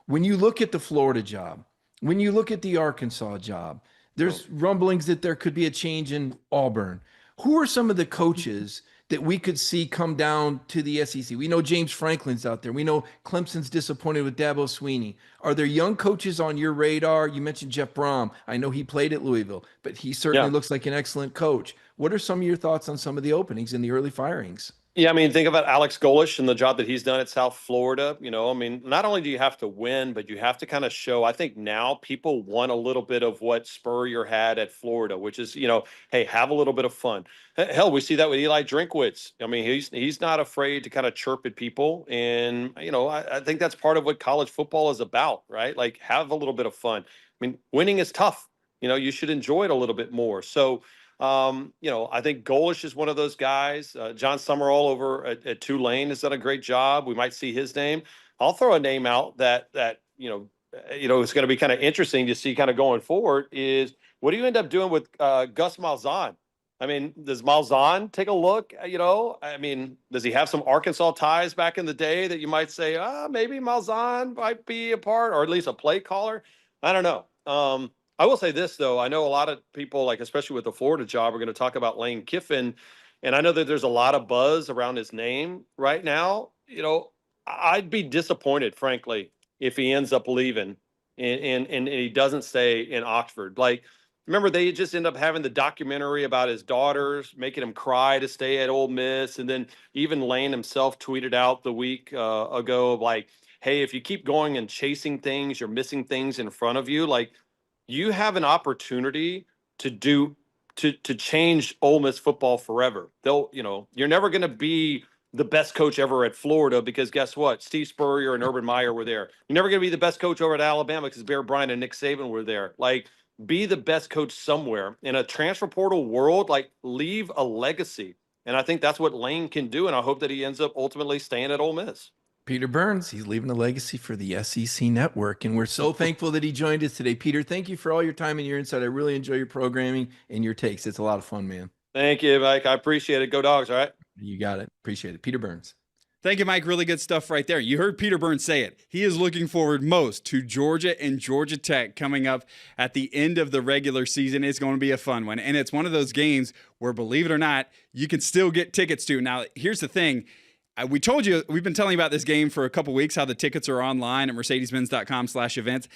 When you look at the Florida job, when you look at the Arkansas job, there's rumblings that there could be a change in Auburn. Who are some of the coaches that we could see come down to the SEC? We know James Franklin's out there. We know Clemson's disappointed with Dabo Sweeney. Are there young coaches on your radar? You mentioned Jeff Brom. I know he played at Louisville, but he certainly looks like an excellent coach. What are some of your thoughts on some of the openings and the early firings? Yeah, I mean, think about Alex Golish and the job that he's done at South Florida. I mean, not only do you have to win, but you have to kind of show. I think now people want a little bit of what Spurrier had at Florida, which is, hey, have a little bit of fun. Hell, we see that with Eli Drinkwitz. I mean, he's not afraid to kind of chirp at people, and I think that's part of what college football is about, right? Like, have a little bit of fun. I mean, winning is tough. You should enjoy it a little bit more. So. I think Golish is one of those guys. John Summerall over at Tulane has done a great job. We might see his name. I'll throw a name out that it's going to be kind of interesting to see kind of going forward is what do you end up doing with Gus Malzahn? I mean, does Malzahn take a look? I mean, does he have some Arkansas ties back in the day that you might say, maybe Malzahn might be a part or at least a play caller? I don't know. I will say this, though. I know a lot of people, like especially with the Florida job, are going to talk about Lane Kiffin. And I know that there's a lot of buzz around his name right now. I'd be disappointed, frankly, if he ends up leaving and he doesn't stay in Oxford. Like, remember, they just end up having the documentary about his daughters, making him cry to stay at Ole Miss. And then even Lane himself tweeted out the week ago, like, hey, if you keep going and chasing things, you're missing things in front of you. Like, you have an opportunity to change Ole Miss football forever. You're never going to be the best coach ever at Florida because guess what? Steve Spurrier and Urban Meyer were there. You're never going to be the best coach over at Alabama because Bear Bryant and Nick Saban were there. Like, be the best coach somewhere in a transfer portal world. Like, leave a legacy, and I think that's what Lane can do. And I hope that he ends up ultimately staying at Ole Miss. Peter Burns, he's leaving a legacy for the SEC Network, and we're so thankful that he joined us today. Peter, thank you for all your time and your insight. I really enjoy your programming and your takes. It's a lot of fun, man. Thank you, Mike. I appreciate it. Go Dogs, all right? You got it. Appreciate it. Peter Burns. Thank you, Mike. Really good stuff right there. You heard Peter Burns say it. He is looking forward most to Georgia and Georgia Tech coming up at the end of the regular season. It's going to be a fun one, and it's one of those games where, believe it or not, you can still get tickets to. Now, here's the thing. We told you, we've been telling you about this game for a couple weeks, how the tickets are online at mercedes-benz.com/events.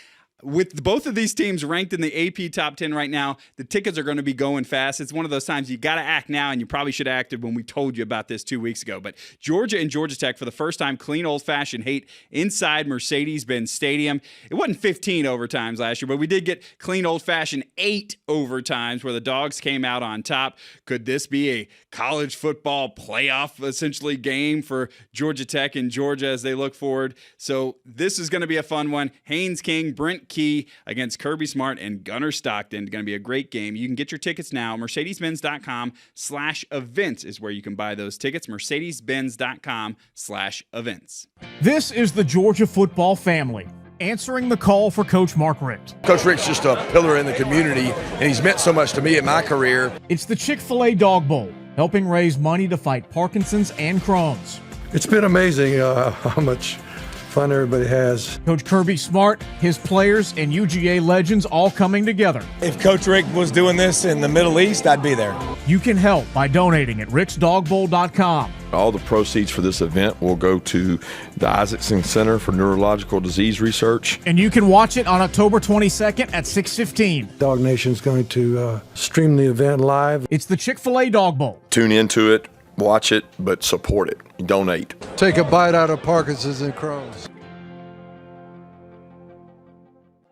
With both of these teams ranked in the AP top 10 right now, the tickets are going to be going fast. It's one of those times you got to act now, and you probably should have acted when we told you about this 2 weeks ago. But Georgia and Georgia Tech, for the first time, clean old-fashioned hate inside Mercedes-Benz Stadium. It wasn't 15 overtimes last year, but we did get clean old-fashioned 8 overtimes where the Dogs came out on top. Could this be a college football playoff, essentially, game for Georgia Tech and Georgia as they look forward? So this is going to be a fun one. Haynes King, Brent Key against Kirby Smart and Gunner Stockton. Going to be a great game. You can get your tickets now. Mercedes-Benz.com/events is where you can buy those tickets. Mercedes-Benz.com/events. This is the Georgia football family answering the call for Coach Mark Richt. Coach Rick's just a pillar in the community, and he's meant so much to me in my career. It's the Chick-fil-A Dog Bowl, helping raise money to fight Parkinson's and Crohn's. It's been amazing how much fun everybody has. Coach Kirby Smart, his players, and UGA legends all coming together. If Coach Rick was doing this in the Middle East, I'd be there. You can help by donating at ricksdogbowl.com. All the proceeds for this event will go to the Isaacson Center for Neurological Disease Research. And you can watch it on October 22nd at 6:15. DawgNation is going to stream the event live. It's the Chick-fil-A Dog Bowl. Tune into it, watch it, but support it. Donate. Take a bite out of Parkinson's and Crohn's.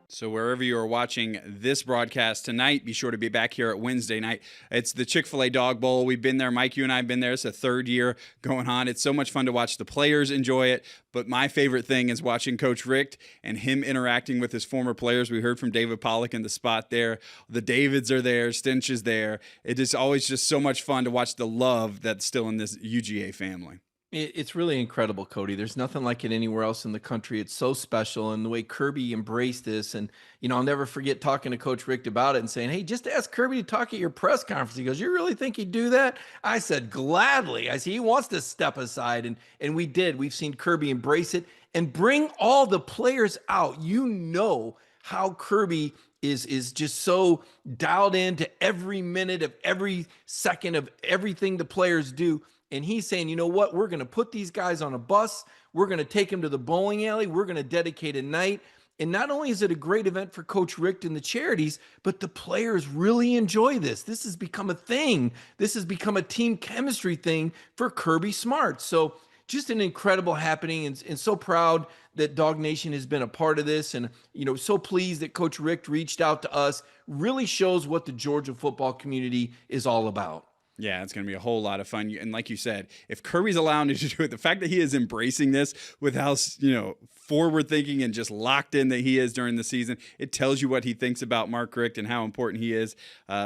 So wherever you are watching this broadcast tonight, be sure to be back here at Wednesday night. It's the Chick-fil-A Dog Bowl. We've been there. Mike, you and I have been there. It's the third year going on. It's so much fun to watch the players enjoy it. But my favorite thing is watching Coach Richt and him interacting with his former players. We heard from David Pollock in the spot there. The Davids are there. Stinch is there. It is always just so much fun to watch the love that's still in this UGA family. It's really incredible, Cody. There's nothing like it anywhere else in the country. It's so special, and the way Kirby embraced this. And, I'll never forget talking to Coach Richt about it and saying, hey, just ask Kirby to talk at your press conference. He goes, you really think he'd do that? I said, gladly. I said, he wants to step aside, and we did. We've seen Kirby embrace it and bring all the players out. You know how Kirby is just so dialed into every minute of every second of everything the players do. And he's saying, you know what? We're going to put these guys on a bus. We're going to take them to the bowling alley. We're going to dedicate a night. And not only is it a great event for Coach Richt and the charities, but the players really enjoy this. This has become a thing. This has become a team chemistry thing for Kirby Smart. So just an incredible happening, and so proud that DawgNation has been a part of this, and so pleased that Coach Richt reached out to us. Really shows what the Georgia football community is all about. Yeah, it's going to be a whole lot of fun. And like you said, if Kirby's allowing you to do it, the fact that he is embracing this with how, forward thinking and just locked in that he is during the season, it tells you what he thinks about Mark Richt and how important he is.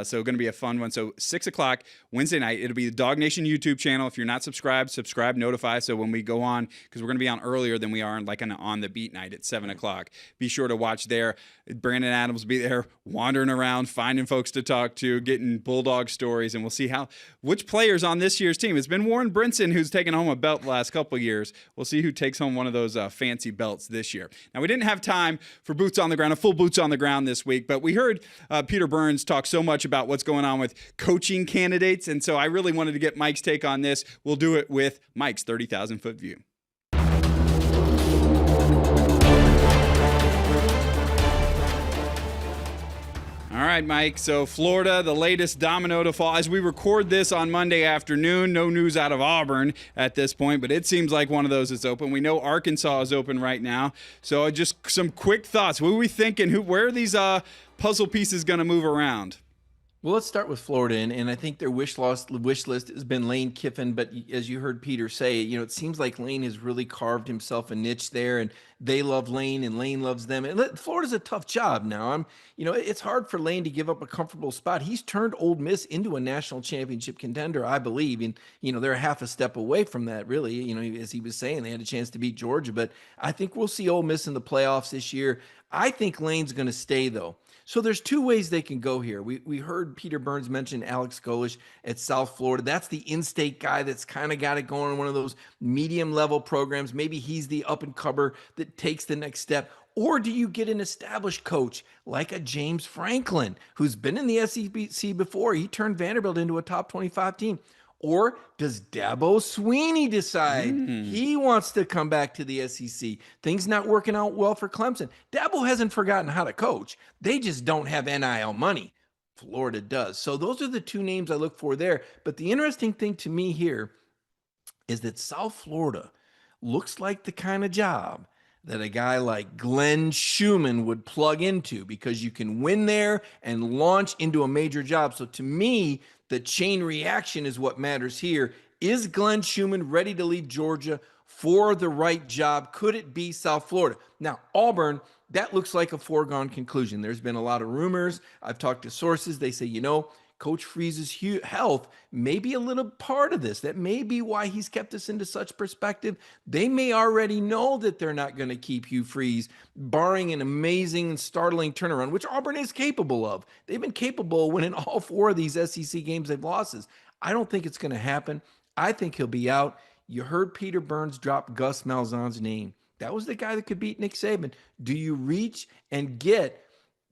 So going to be a fun one. So 6 o'clock Wednesday night, it'll be the DawgNation YouTube channel. If you're not subscribed, subscribe, notify. So when we go on, because we're going to be on earlier than we are like on the beat night at 7 o'clock, be sure to watch there. Brandon Adams will be there wandering around, finding folks to talk to, getting Bulldog stories, and we'll see which players on this year's team. It's been Warren Brinson who's taken home a belt the last couple of years. We'll see who takes home one of those fancy belts this year. Now, we didn't have time for Boots on the Ground, a full Boots on the Ground this week, but we heard Peter Burns talk so much about what's going on with coaching candidates, and so I really wanted to get Mike's take on this. We'll do it with Mike's 30,000-foot view. All right, Mike. So Florida, the latest domino to fall. As we record this on Monday afternoon, no news out of Auburn at this point, but it seems like one of those is open. We know Arkansas is open right now. So just some quick thoughts. What are we thinking? Where are these puzzle pieces going to move around? Well, let's start with Florida, and I think their wish list has been Lane Kiffin, but as you heard Peter say, it seems like Lane has really carved himself a niche there, and they love Lane, and Lane loves them. And Florida's a tough job now. It's hard for Lane to give up a comfortable spot. He's turned Ole Miss into a national championship contender, I believe, and they're half a step away from that, really. As he was saying, they had a chance to beat Georgia, but I think we'll see Ole Miss in the playoffs this year. I think Lane's going to stay, though. So there's two ways they can go here. We heard Peter Burns mention Alex Golish at South Florida. That's the in-state guy that's kind of got it going in one of those medium-level programs. Maybe he's the up-and-comer that takes the next step. Or do you get an established coach like a James Franklin, who's been in the SEC before? He turned Vanderbilt into a top 25 team. Or does Dabo Swinney decide he wants to come back to the SEC? Things not working out well for Clemson. Dabo hasn't forgotten how to coach. They just don't have NIL money. Florida does. So those are the two names I look for there. But the interesting thing to me here is that South Florida looks like the kind of job that a guy like Glenn Schumann would plug into, because you can win there and launch into a major job. So to me, the chain reaction is what matters here. Is Glenn Schumann ready to leave Georgia for the right job? Could it be South Florida? Now, Auburn, that looks like a foregone conclusion. There's been a lot of rumors. I've talked to sources. They say, Coach Freeze's health may be a little part of this. That may be why he's kept us into such perspective. They may already know that they're not going to keep Hugh Freeze, barring an amazing and startling turnaround, which Auburn is capable of. They've been capable of winning all 4 of these SEC games they've lost. I don't think it's going to happen. I think he'll be out. You heard Peter Burns drop Gus Malzahn's name. That was the guy that could beat Nick Saban. Do you reach and get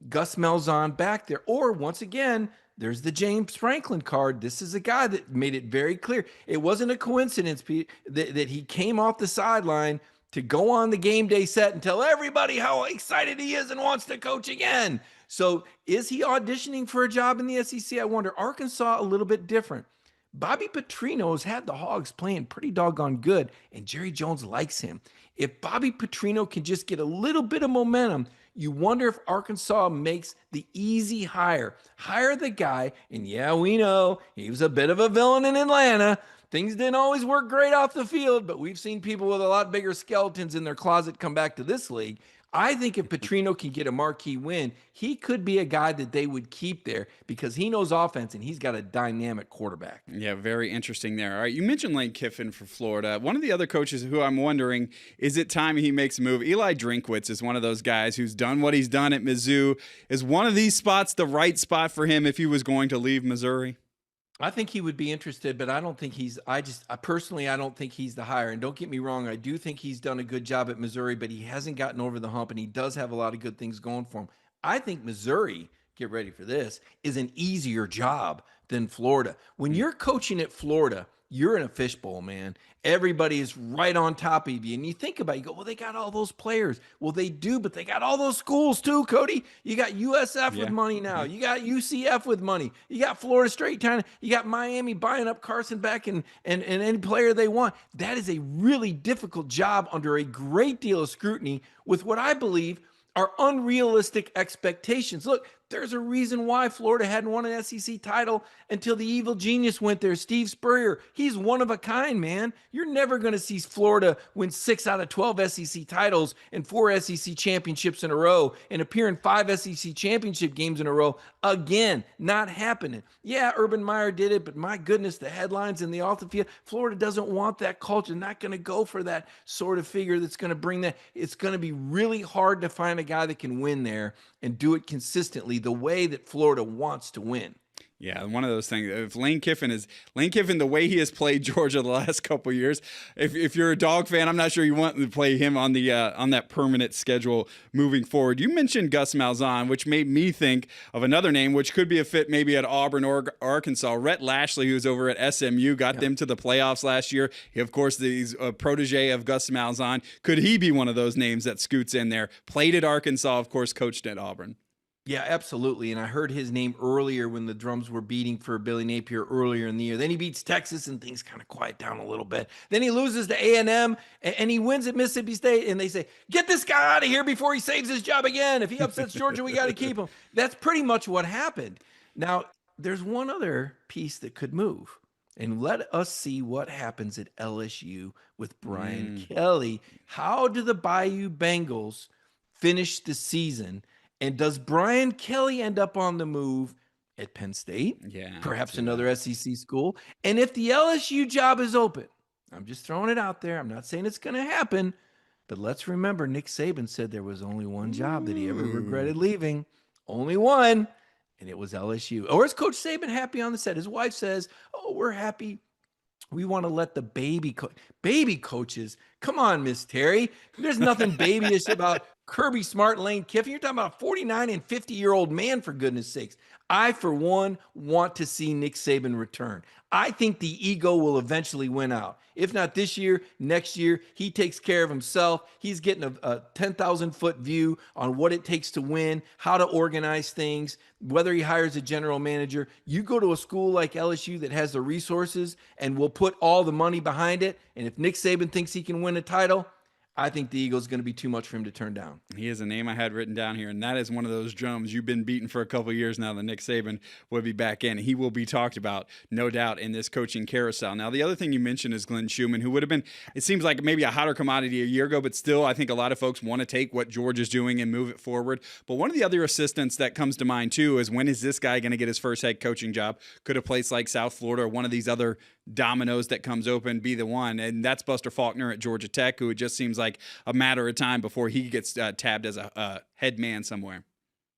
Gus Malzahn back there? Or once again, there's the James Franklin card. This is a guy that made it very clear. It wasn't a coincidence, Pete, that he came off the sideline to go on the game day set and tell everybody how excited he is and wants to coach again. So is he auditioning for a job in the SEC? I wonder. Arkansas, a little bit different. Bobby Petrino has had the Hogs playing pretty doggone good, and Jerry Jones likes him. If Bobby Petrino can just get a little bit of momentum, you wonder if Arkansas makes the easy hire the guy. And yeah, we know he was a bit of a villain in Atlanta. Things didn't always work great off the field, but we've seen people with a lot bigger skeletons in their closet come back to this league. I think if Petrino can get a marquee win, he could be a guy that they would keep there because he knows offense and he's got a dynamic quarterback. Yeah, very interesting there. All right, you mentioned Lane Kiffin for Florida. One of the other coaches who I'm wondering, is it time he makes a move? Eli Drinkwitz is one of those guys who's done what he's done at Mizzou. Is one of these spots the right spot for him if he was going to leave Missouri? I think he would be interested, but I don't think I don't think he's the hire. And don't get me wrong, I do think he's done a good job at Missouri, but he hasn't gotten over the hump, and he does have a lot of good things going for him. I think Missouri, get ready for this, is an easier job than Florida. When you're coaching at Florida, you're in a fishbowl, man. Everybody is right on top of you. And you think about it, you go, well, they got all those players. Well, they do, but they got all those schools too, Cody. You got USF with money now. You got UCF with money. You got Florida State trying. You got Miami buying up Carson Beck and any player they want. That is a really difficult job under a great deal of scrutiny with what I believe are unrealistic expectations. Look, there's a reason why Florida hadn't won an SEC title until the evil genius went there, Steve Spurrier. He's one of a kind, man. You're never going to see Florida win 6 out of 12 SEC titles and 4 SEC championships in a row and appear in 5 SEC championship games in a row again. Not happening. Yeah, Urban Meyer did it, but my goodness, the headlines and the off the field, Florida doesn't want that culture. Not going to go for that sort of figure that's going to bring that. It's going to be really hard to find a guy that can win there and do it consistently the way that Florida wants to win. Yeah, one of those things. If Lane Kiffin, the way he has played Georgia the last couple of years, if you're a Dog fan, I'm not sure you want to play him on the on that permanent schedule moving forward. You mentioned Gus Malzahn, which made me think of another name, which could be a fit maybe at Auburn or Arkansas. Rhett Lashley, who's over at SMU, got them to the playoffs last year. He, of course, he's a protege of Gus Malzahn. Could he be one of those names that scoots in there? Played at Arkansas, of course, coached at Auburn. Yeah, absolutely. And I heard his name earlier when the drums were beating for Billy Napier earlier in the year. Then he beats Texas and things kind of quiet down a little bit. Then he loses to A&M and he wins at Mississippi State. And they say, get this guy out of here before he saves his job again. If he upsets Georgia, we got to keep him. That's pretty much what happened. Now, there's one other piece that could move. And let us see what happens at LSU with Brian Kelly. How do the Bayou Bengals finish the season? And does Brian Kelly end up on the move at Penn State? Yeah. Perhaps another SEC school. And if the LSU job is open, I'm just throwing it out there. I'm not saying it's going to happen. But let's remember, Nick Saban said there was only one job that he ever regretted leaving. Only one. And it was LSU. Or is Coach Saban happy on the set? His wife says, oh, we're happy. We want to let the baby coaches. Come on, Miss Terry. There's nothing babyish about Kirby Smart and Lane Kiffin. You're talking about a 49 and 50-year-old man, for goodness sakes. I, for one, want to see Nick Saban return. I think the ego will eventually win out. If not this year, next year, he takes care of himself. He's getting a 10,000-foot view on what it takes to win, how to organize things, whether he hires a general manager. You go to a school like LSU that has the resources and will put all the money behind it, and if Nick Saban thinks he can win a title, I think the Eagles is going to be too much for him to turn down. He is a name I had written down here, and that is one of those drums you've been beating for a couple of years now that Nick Saban will be back in. He will be talked about, no doubt, in this coaching carousel. Now, the other thing you mentioned is Glenn Schumann, who would have been, it seems like maybe a hotter commodity a year ago, but still I think a lot of folks want to take what Georgia's doing and move it forward. But one of the other assistants that comes to mind, too, is when is this guy going to get his first head coaching job? Could a place like South Florida or one of these other dominoes that comes open be the one? And that's Buster Faulkner at Georgia Tech, who it just seems like a matter of time before he gets tabbed as a head man somewhere.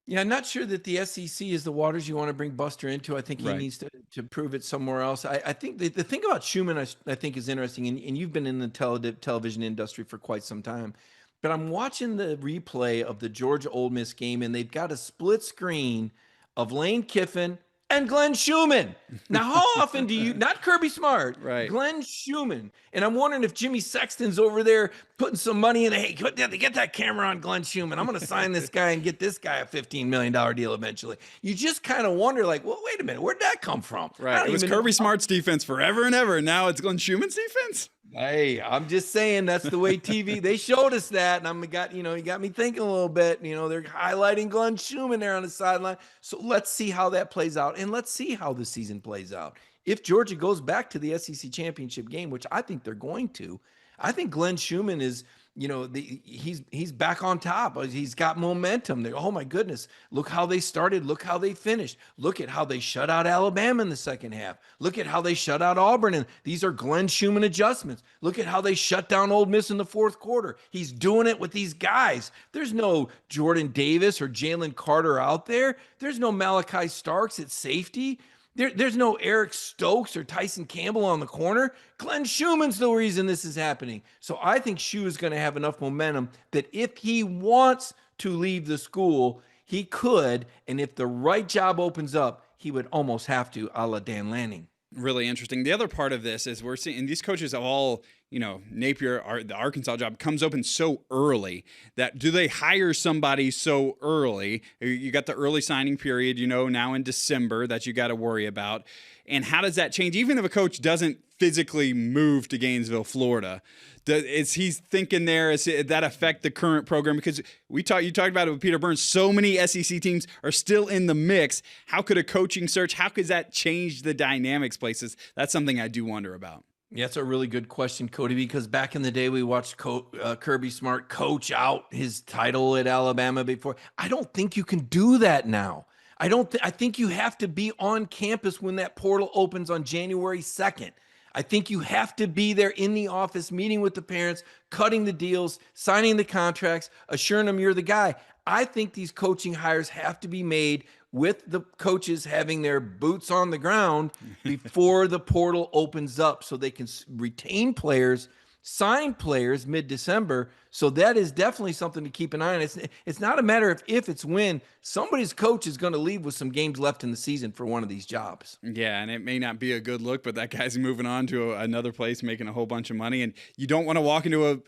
Yeah, I'm not sure that the SEC is the waters you want to bring Buster into. I think he needs to prove it somewhere else. I think the thing about Schumann I think is interesting, and you've been in the television industry for quite some time, but I'm watching the replay of the Georgia Ole Miss game, and they've got a split screen of Lane Kiffin and Glenn Schumann. Now, how often do you, not Kirby Smart, Glenn Schumann. And I'm wondering if Jimmy Sexton's over there putting some money in. Hey, get that camera on Glenn Schumann. I'm going to sign this guy and get this guy a $15 million deal eventually. You just kind of wonder, like, well, wait a minute, where'd that come from? Right. It was Kirby Smart's defense forever and ever, and now it's Glenn Schumann's defense? Hey, I'm just saying that's the way TV, they showed us that, and you got me thinking a little bit. They're highlighting Glenn Schumann there on the sideline. So let's see how that plays out, and let's see how the season plays out. If Georgia goes back to the SEC championship game, which I think they're going to, I think Glenn Schumann is, he's back on top. He's got momentum. Oh my goodness. Look how they started. Look how they finished. Look at how they shut out Alabama in the second half. Look at how they shut out Auburn. And these are Glenn Schumann adjustments. Look at how they shut down Ole Miss in the fourth quarter. He's doing it with these guys. There's no Jordan Davis or Jalen Carter out there. There's no Malachi Starks at safety. There's no Eric Stokes or Tyson Campbell on the corner. Glenn Schumann's the reason this is happening. So I think Schu is going to have enough momentum that if he wants to leave the school, he could. And if the right job opens up, he would almost have to, a la Dan Lanning. really interesting. The other part of this is we're seeing, and these coaches have all, Napier, the Arkansas job comes open so early that do they hire somebody so early? You got the early signing period, now in December that you got to worry about. And how does that change? Even if a coach doesn't physically move to Gainesville, Florida, is he thinking there? Does that affect the current program? Because you talked about it with Peter Burns. So many SEC teams are still in the mix. How could a coaching search? How could that change the dynamics places? That's something I do wonder about. Yeah, that's a really good question, Cody, because back in the day we watched Kirby Smart coach out his title at Alabama before. I don't think you can do that now. I think you have to be on campus when that portal opens on January 2nd. I think you have to be there in the office, meeting with the parents, cutting the deals, signing the contracts, assuring them you're the guy. I think these coaching hires have to be made with the coaches having their boots on the ground before the portal opens up so they can retain players, sign players mid-December. So that is definitely something to keep an eye on. It's not a matter of if, it's when. Somebody's coach is going to leave with some games left in the season for one of these jobs. Yeah, and it may not be a good look, but that guy's moving on to another place, making a whole bunch of money. And you don't want to walk into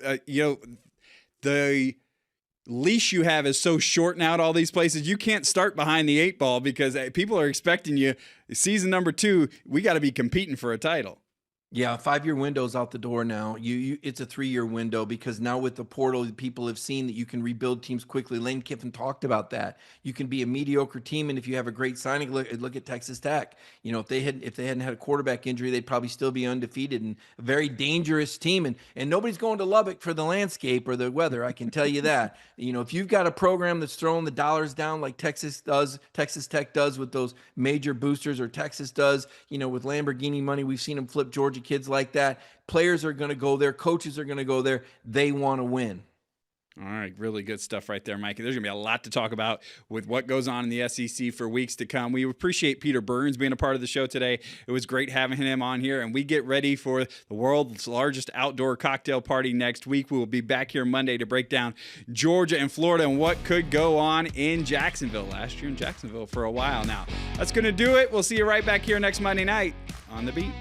the leash you have is so short now at all these places. You can't start behind the 8 ball because people are expecting you. Season number 2, we got to be competing for a title. Yeah, 5-year window's out the door now. It's a 3-year window because now with the portal, people have seen that you can rebuild teams quickly. Lane Kiffin talked about that. You can be a mediocre team, and if you have a great signing, look at Texas Tech. If they hadn't had a quarterback injury, they'd probably still be undefeated and a very dangerous team. And nobody's going to Lubbock for the landscape or the weather. I can tell you that. If you've got a program that's throwing the dollars down like Texas Tech does with those major boosters, or Texas does, with Lamborghini money, we've seen them flip Georgia kids like that. Players are going to go there. Coaches are going to go there. They want to win. All right, really good stuff right there, Mike. There's going to be a lot to talk about with what goes on in the SEC for weeks to come. We appreciate Peter Burns being a part of the show today. It was great having him on here, and we get ready for the world's largest outdoor cocktail party next week. We will be back here Monday to break down Georgia and Florida and what could go on in Jacksonville. Last year in Jacksonville for a while now. That's going to do it. We'll see you right back here next Monday night on The Beat.